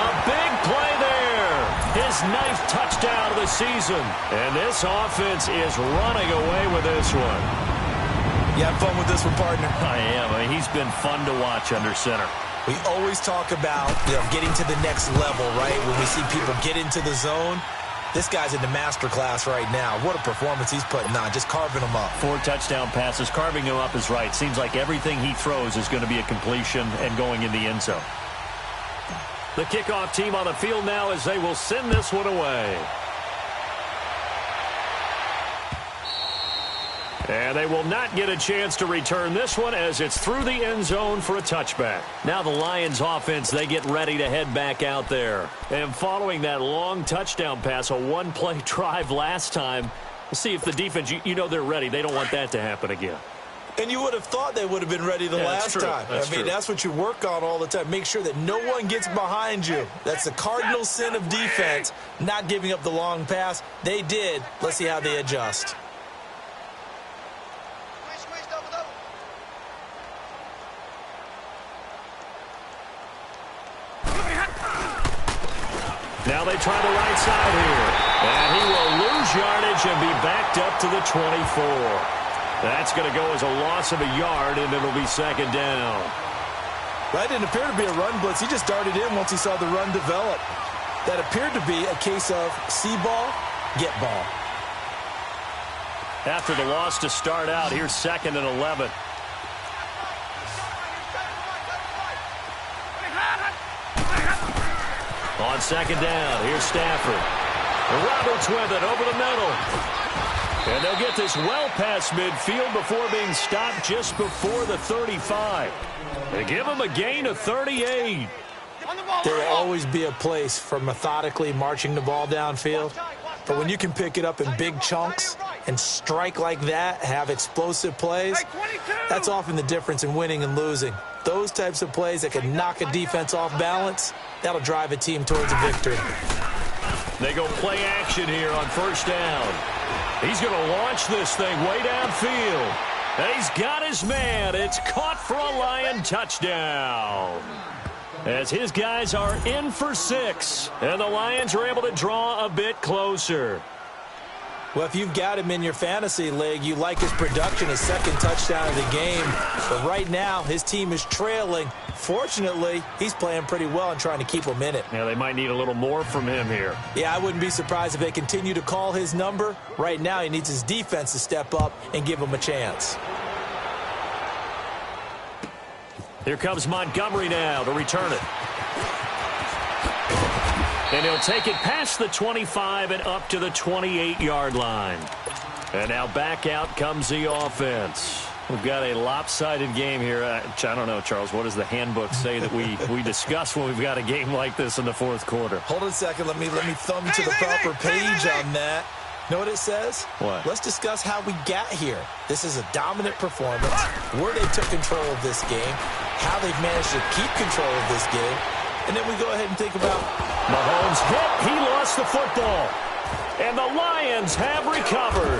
A big play there. His 9th touchdown of the season. And this offense is running away with this one. You have fun with this one, partner? I am. I mean, he's been fun to watch under center. We always talk about, getting to the next level, right? When we see people get into the zone, this guy's in the master class right now. What a performance he's putting on, just carving them up. 4 touchdown passes. Carving him up is right. Seems like everything he throws is going to be a completion and going in the end zone. The kickoff team on the field now as they will send this one away. And they will not get a chance to return this one as it's through the end zone for a touchback. Now the Lions offense, they get ready to head back out there. And following that long touchdown pass, a one-play drive last time, we'll see if the defense, you know they're ready. They don't want that to happen again. And you would have thought they would have been ready the last time. That's what you work on all the time. Make sure that no one gets behind you. That's the cardinal sin of defense, not giving up the long pass. They did. Let's see how they adjust. Now they try the right side here. And he will lose yardage and be backed up to the 24. That's going to go as a loss of a yard, and it'll be second down. That didn't appear to be a run blitz. He just darted in once he saw the run develop. That appeared to be a case of see ball, get ball. After the loss to start out, here's 2nd and 11. On second down, here's Stafford. Roberts with it over the middle. And they'll get this well past midfield before being stopped just before the 35. They give him a gain of 38. There will always be a place for methodically marching the ball downfield. But when you can pick it up in big chunks and strike like that, have explosive plays, that's often the difference in winning and losing. Those types of plays that can knock a defense off balance, that'll drive a team towards a victory. They go play action here on first down. He's going to launch this thing way downfield. And he's got his man. It's caught for a Lion touchdown. As his guys are in for 6. And the Lions are able to draw a bit closer. Well, if you've got him in your fantasy league, you like his production, his second touchdown of the game. But right now, his team is trailing. Fortunately, he's playing pretty well and trying to keep them in it. Yeah, they might need a little more from him here. Yeah, I wouldn't be surprised if they continue to call his number. Right now, he needs his defense to step up and give him a chance. Here comes Montgomery now to return it. And he'll take it past the 25 and up to the 28-yard line. And now back out comes the offense. We've got a lopsided game here. I don't know, Charles, what does the handbook say that we discuss when we've got a game like this in the fourth quarter? Hold on a second. Let me thumb to the proper page on that. Know what it says? What? Let's discuss how we got here. This is a dominant performance, where they took control of this game, how they've managed to keep control of this game, and then we go ahead and think about Mahomes hit. He lost the football. And the Lions have recovered.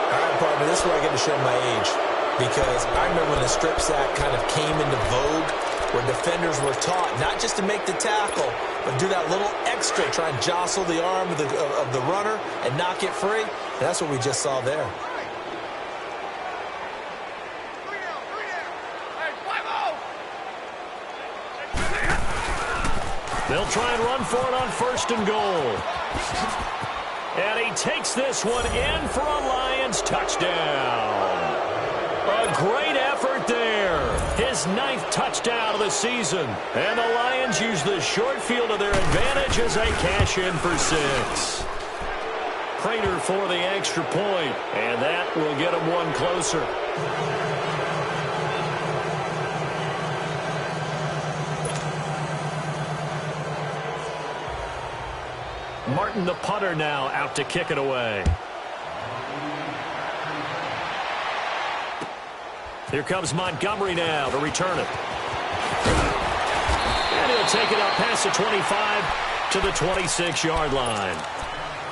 All right, partner, this is where I get to show my age. Because I remember when the strip sack kind of came into vogue, where defenders were taught not just to make the tackle, but do that little extra, try and jostle the arm of the runner and knock it free. And that's what we just saw there. They'll try and run for it on 1st and goal. And he takes this one in for a Lions touchdown. A great effort there. His 9th touchdown of the season. And the Lions use the short field to their advantage as they cash in for 6. Prater for the extra point. And that will get him one closer. Martin, the punter, now out to kick it away. Here comes Montgomery now to return it. And he'll take it out past the 25 to the 26-yard line.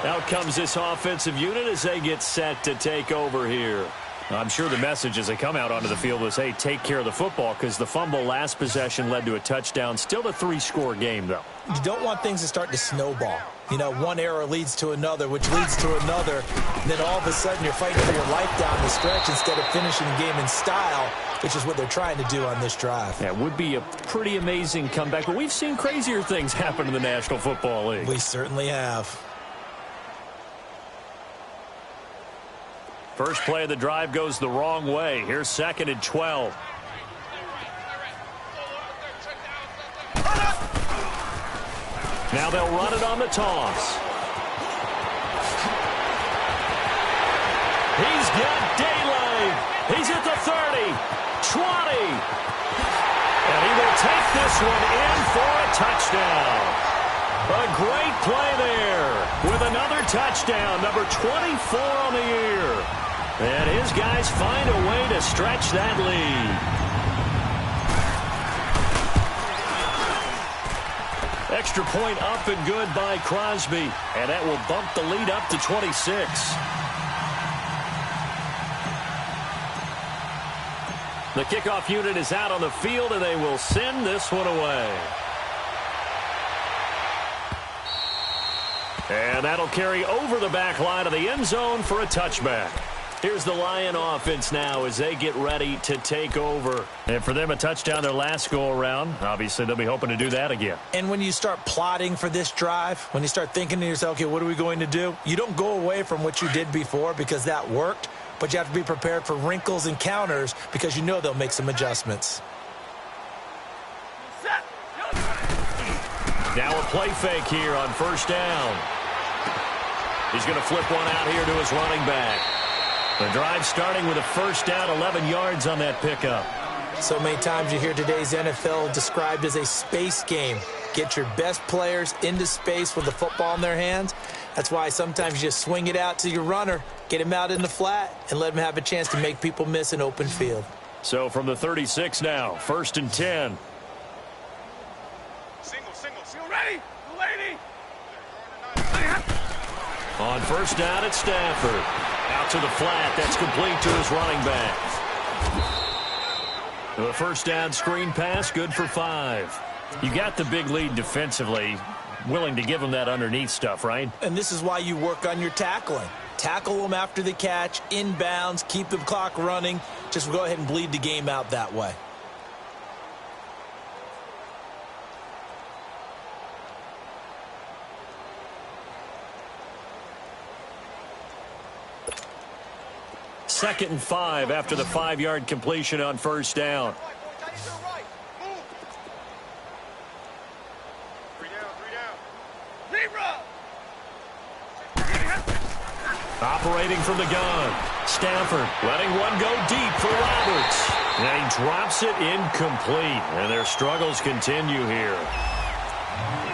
Out comes this offensive unit as they get set to take over here. I'm sure the message as they come out onto the field was, hey, take care of the football, because the fumble last possession led to a touchdown. Still a 3-score game, though. You don't want things to start to snowball. You know, one error leads to another, which leads to another. And then all of a sudden you're fighting for your life down the stretch instead of finishing the game in style, which is what they're trying to do on this drive. Yeah, it would be a pretty amazing comeback, but we've seen crazier things happen in the National Football League. We certainly have. First play of the drive goes the wrong way. Here's 2nd and 12. Now they'll run it on the toss. He's got daylight. He's at the 30, 20. And he will take this one in for a touchdown. A great play there with another touchdown, number 24 on the year. And his guys find a way to stretch that lead. Extra point up and good by Crosby. And that will bump the lead up to 26. The kickoff unit is out on the field, and they will send this one away. And that'll carry over the back line of the end zone for a touchback. Here's the Lion offense now as they get ready to take over. And for them, a touchdown their last go-around. Obviously, they'll be hoping to do that again. And when you start plotting for this drive, when you start thinking to yourself, okay, what are we going to do? You don't go away from what you did before because that worked, but you have to be prepared for wrinkles and counters because you know they'll make some adjustments. Now a play fake here on first down. He's going to flip one out here to his running back. The drive starting with a first down, 11 yards on that pickup. So many times you hear today's NFL described as a space game. Get your best players into space with the football in their hands. That's why sometimes you just swing it out to your runner, get him out in the flat, and let him have a chance to make people miss an open field. So from the 36 now, first and 10. Single, ready, lady. On first down, it's Stafford. Out to the flat. That's complete to his running back. The first down screen pass, good for 5. You got the big lead defensively. Willing to give them that underneath stuff, right? And this is why you work on your tackling. Tackle them after the catch, inbounds, keep the clock running. Just go ahead and bleed the game out that way. Second and 5 after the 5-yard completion on first down. Operating from the gun. Stafford letting one go deep for Roberts. And he drops it incomplete. And their struggles continue here.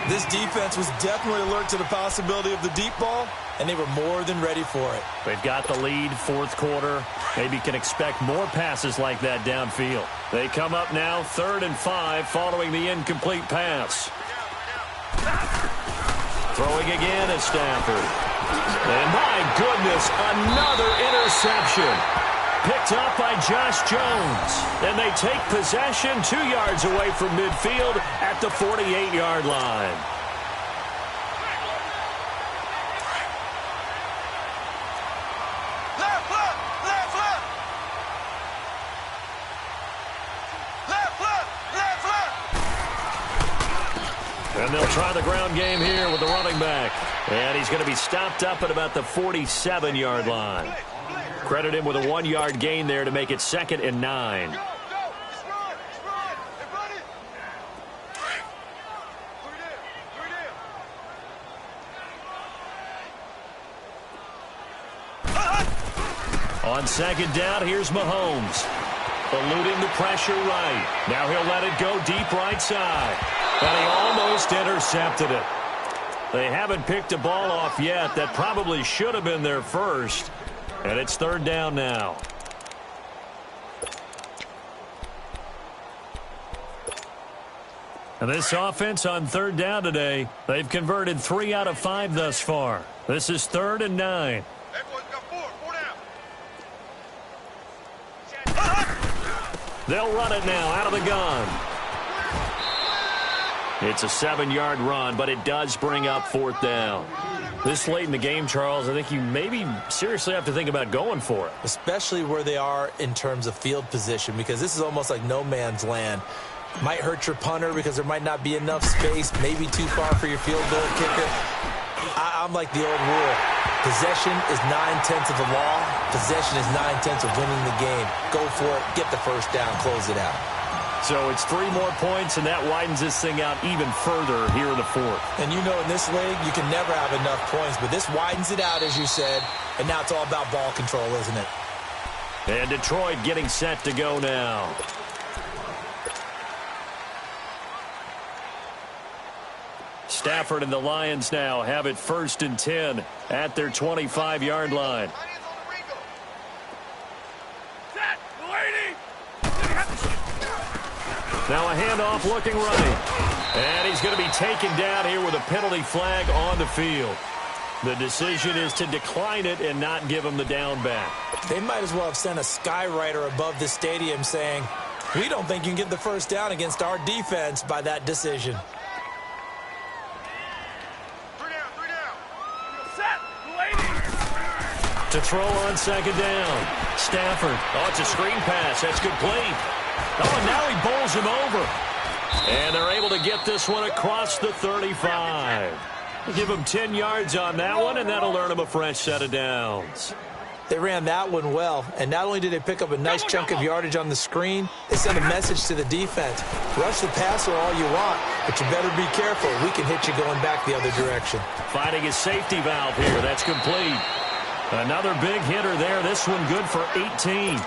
This defense was definitely alert to the possibility of the deep ball, and they were more than ready for it. They've got the lead, fourth quarter. Maybe can expect more passes like that downfield. They come up now, 3rd and 5, following the incomplete pass. Throwing again at Stafford. And my goodness, another interception. Picked up by Josh Jones. And they take possession 2 yards away from midfield at the 48-yard line. And they'll try the ground game here with the running back. And he's going to be stopped up at about the 47-yard line. Credit him with a 1-yard gain there to make it 2nd and 9. On 2nd down, here's Mahomes. Eluding the pressure right. Now he'll let it go deep right side. And he almost intercepted it. They haven't picked a ball off yet. That probably should have been their first. And it's 3rd down now. And this offense on 3rd down today, they've converted 3 out of 5 thus far. This is 3rd and 9. They'll run it now out of the gun. It's a 7-yard run, but it does bring up 4th down. This late in the game, Charles, I think you maybe seriously have to think about going for it. Especially where they are in terms of field position, because this is almost like no man's land. Might hurt your punter because there might not be enough space, maybe too far for your field goal kicker. I'm like the old rule. Possession is 9/10 of the law. Possession is 9/10 of winning the game. Go for it, get the first down, close it out. So it's 3 more points, and that widens this thing out even further here in the fourth. And you know in this league, you can never have enough points, but this widens it out, as you said, and now it's all about ball control, isn't it? And Detroit getting set to go now. Stafford and the Lions now have it 1st and 10 at their 25-yard line. Now a handoff looking right. And he's going to be taken down here with a penalty flag on the field. The decision is to decline it and not give him the down back. They might as well have sent a skywriter above the stadium saying, we don't think you can get the first down against our defense by that decision. To throw on 2nd down. Stafford. Oh, it's a screen pass. That's complete. Oh, and now he bowls him over. And they're able to get this one across the 35. Give him 10 yards on that one, and that'll earn him a fresh set of downs. They ran that one well, and not only did they pick up a nice chunk of yardage on the screen, they sent a message to the defense. Rush the passer all you want, but you better be careful. We can hit you going back the other direction. Finding his safety valve here. That's complete. Another big hitter there. This one good for 18.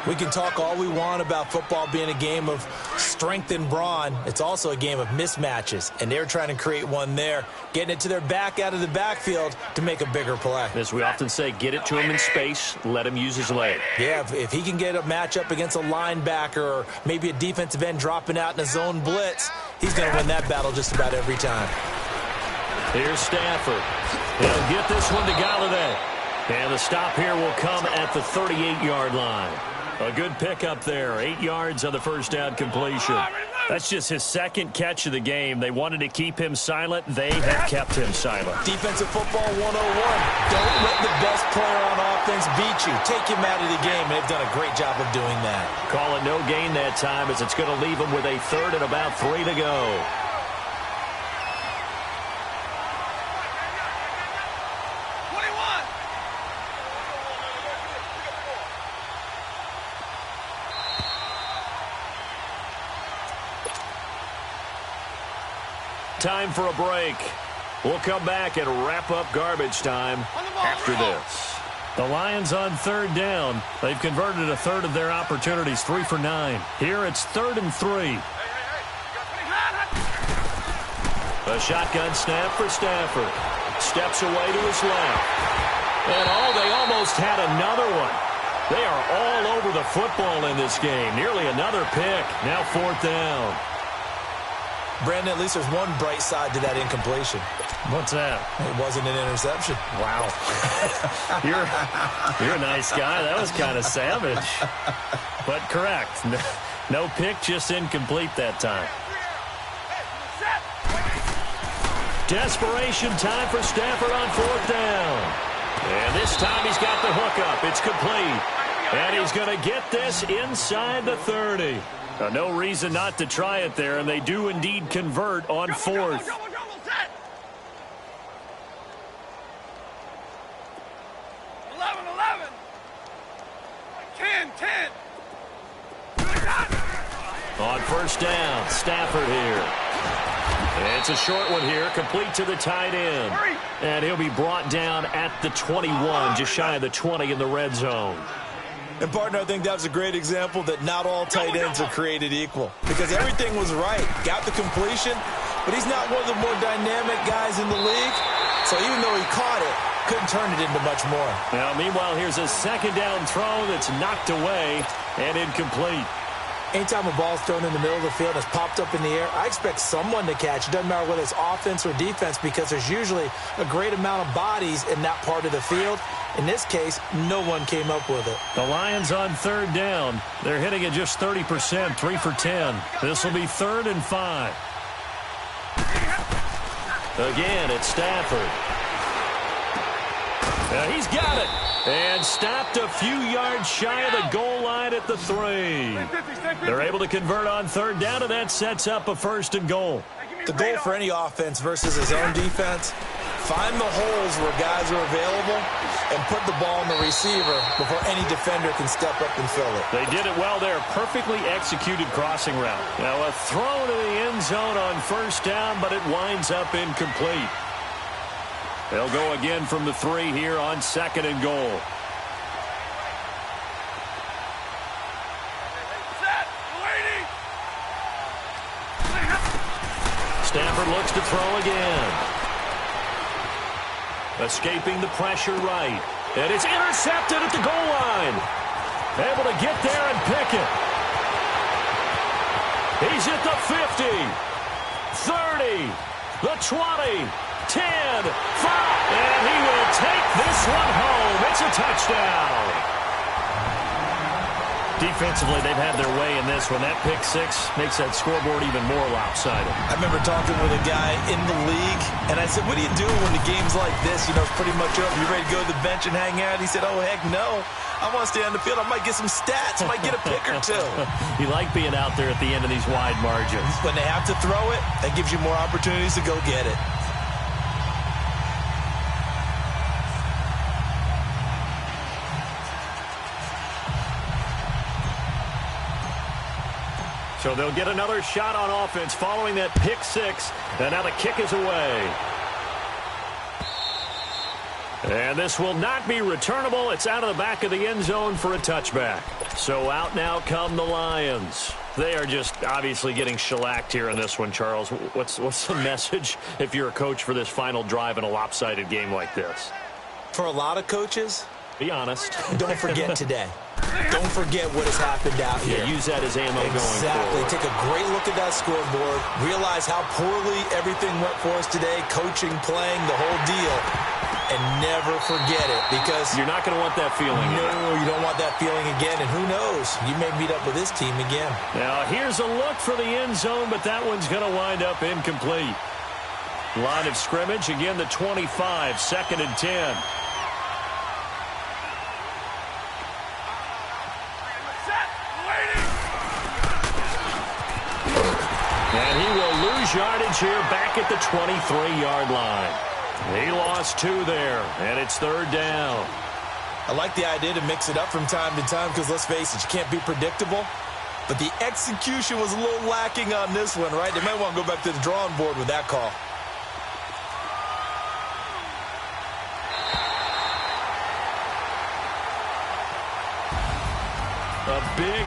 We can talk all we want about football being a game of strength and brawn. It's also a game of mismatches, and they're trying to create one there, getting it to their back out of the backfield to make a bigger play. As we often say, get it to him in space, let him use his leg. Yeah, if he can get a matchup against a linebacker or maybe a defensive end dropping out in a zone blitz, he's going to win that battle just about every time. Here's Stafford. He'll get this one to Galladay. And the stop here will come at the 38-yard line. A good pickup there. 8 yards on the first down completion. That's just his 2nd catch of the game. They wanted to keep him silent. They have kept him silent. Defensive football 101. Don't let the best player on offense beat you. Take him out of the game, and they've done a great job of doing that. Call it no gain that time, as it's going to leave him with a 3rd and about 3 to go. Time for a break. We'll come back and wrap up garbage time after this. The Lions on 3rd down. They've converted a 1/3 of their opportunities, 3 for 9. Here it's 3rd and 3. A shotgun snap for Stafford. Steps away to his left. And they almost had another one. They are all over the football in this game. Nearly another pick. Now 4th down. Brandon, at least there's one bright side to that incompletion. What's that? It wasn't an interception. Wow. You're a nice guy. That was kind of savage. But correct. No pick, just incomplete that time. Desperation time for Stafford on 4th down. And this time he's got the hook up. It's complete. And he's going to get this inside the 30. No reason not to try it there, and they do indeed convert on 4th. 11. 10. On 1st down, Stafford here. And it's a short one here, complete to the tight end. And he'll be brought down at the 21, just shy of the 20 in the red zone. And, partner, I think that was a great example that not all tight ends are created equal. Because everything was right. Got the completion, but he's not one of the more dynamic guys in the league. So even though he caught it, couldn't turn it into much more. Now, meanwhile, here's a 2nd down throw that's knocked away and incomplete. Anytime a ball's thrown in the middle of the field and it's popped up in the air, I expect someone to catch. It doesn't matter whether it's offense or defense, because there's usually a great amount of bodies in that part of the field. In this case, no one came up with it. The Lions on 3rd down. They're hitting at just 30%, 3 for 10. This will be 3rd and 5. Again, it's Stafford. He's got it. And stopped a few yards shy of the goal line at the 3. They're able to convert on 3rd down, and that sets up a 1st and goal. The goal for any offense versus his own defense, Find the holes where guys are available and put the ball in the receiver before any defender can step up and fill it. They did it well there. Perfectly executed crossing route. Now a throw to the end zone on first down, but it winds up incomplete. They'll go again from the 3 here on 2nd and goal. Stafford looks to throw again. Escaping the pressure right. And it's intercepted at the goal line. Able to get there and pick it. He's at the 50, 30, the 20, 10, 5. And he will take this one home. It's a touchdown. Defensively, they've had their way in this one. That pick 6 makes that scoreboard even more lopsided. I remember talking with a guy in the league, and I said, what do you do when the game's like this? You know, it's pretty much over. You ready to go to the bench and hang out? He said, oh, heck no. I want to stay on the field. I might get some stats. I might get a pick or two. You like being out there at the end of these wide margins. When they have to throw it, that gives you more opportunities to go get it. So they'll get another shot on offense following that pick 6. And now the kick is away. And this will not be returnable. It's out of the back of the end zone for a touchback. So out now come the Lions. They are just obviously getting shellacked here in this one, Charles. What's the message if you're a coach for this final drive in a lopsided game like this? For a lot of coaches, be honest. Don't forget today. Don't forget what has happened out here. Yeah, use that as ammo going forward. Exactly. Take a great look at that scoreboard. Realize how poorly everything went for us today. Coaching, playing, the whole deal. And never forget it, because you're not going to want that feeling again. No, you don't want that feeling again. And who knows? You may meet up with this team again. Now, here's a look for the end zone, but that one's going to wind up incomplete. Line of scrimmage, again the 25, 2nd and 10. And he will lose yardage here back at the 23-yard line. He lost 2 there, and it's 3rd down. I like the idea to mix it up from time to time because, let's face it, you can't be predictable. But the execution was a little lacking on this one, right? They might want to go back to the drawing board with that call. A big